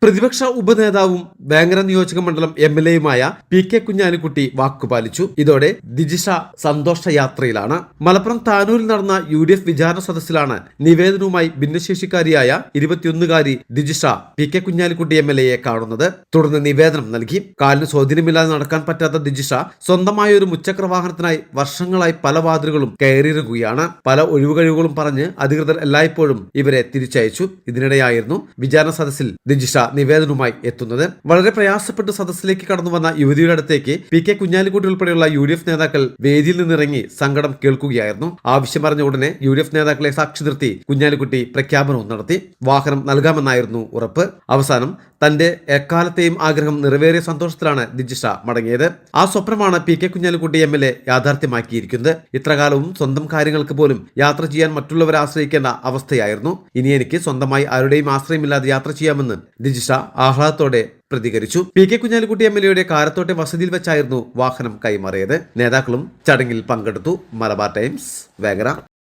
പ്രതിപക്ഷ ഉപനേതാവും വേങ്ങര നിയോജക മണ്ഡലം MLA-യുമായ PK കുഞ്ഞാലിക്കുട്ടി വാക്കുപാലിച്ചു. ഇതോടെ ദിജിഷ സന്തോഷയാത്രയിലാണ്. മലപ്പുറം താനൂരിൽ നടന്ന UDF വിചാരണ സദസ്സിലാണ് നിവേദനവുമായി ഭിന്നശേഷിക്കാരിയായ 21-കാരി ദിജിഷ PK കുഞ്ഞാലിക്കുട്ടി MLA-യെ കാണുന്നത്. തുടർന്ന് നിവേദനം നൽകി. കാലിന് സ്വാധീനമില്ലാതെ നടക്കാൻ പറ്റാത്ത ദിജിഷ സ്വന്തമായ ഒരു മുച്ചക്ര വാഹനത്തിനായി വർഷങ്ങളായി പല വാതിലുകളും കയറിയിറങ്ങുകയാണ്. പല ഒഴിവുകഴിവുകളും പറഞ്ഞ് അധികൃതർ എല്ലായ്പ്പോഴും ഇവരെ തിരിച്ചയച്ചു. ഇതിനിടെയായിരുന്നു വിചാരണ സദസ്സിൽ ദിജിഷ നിവേദനവുമായി എത്തുന്നത്. വളരെ പ്രയാസപ്പെട്ട് സദസ്സിലേക്ക് കടന്നു വന്ന യുവതിയുടെ അടുത്തേക്ക് PK കുഞ്ഞാലിക്കുട്ടി ഉൾപ്പെടെയുള്ള UDF നേതാക്കൾ വേദിയിൽ നിന്നിറങ്ങി സങ്കടം കേൾക്കുകയായിരുന്നു. ആവശ്യം പറഞ്ഞ ഉടനെ UDF നേതാക്കളെ സാക്ഷി നിർത്തി കുഞ്ഞാലിക്കുട്ടി പ്രഖ്യാപനവും നടത്തി. വാഹനം നൽകാമെന്നായിരുന്നു ഉറപ്പ്. അവസാനം തന്റെ എക്കാലത്തെയും ആഗ്രഹം നിറവേറിയ സന്തോഷത്തിലാണ് ദിജിഷ മടങ്ങിയത്. ആ സ്വപ്നമാണ് PK കുഞ്ഞാലിക്കുട്ടി MLA യാഥാർത്ഥ്യമാക്കിയിരിക്കുന്നത്. ഇത്രകാലവും സ്വന്തം കാര്യങ്ങൾക്ക് പോലും യാത്ര ചെയ്യാൻ മറ്റുള്ളവരെ ആശ്രയിക്കേണ്ട അവസ്ഥയായിരുന്നു. ഇനി എനിക്ക് സ്വന്തമായി ആരുടെയും ആശ്രയമില്ലാതെ യാത്ര ചെയ്യാമെന്ന് ദിജിഷ ആഹ്ലാദത്തോടെ പ്രതികരിച്ചു. PK കുഞ്ഞാലിക്കുട്ടി MLA-യുടെ കാരത്തോട്ടെ വസതിയിൽ വെച്ചായിരുന്നു വാഹനം കൈമാറിയത്. നേതാക്കളും ചടങ്ങിൽ പങ്കെടുത്തു. മലബാർ ടൈംസ്, വേങ്ങര.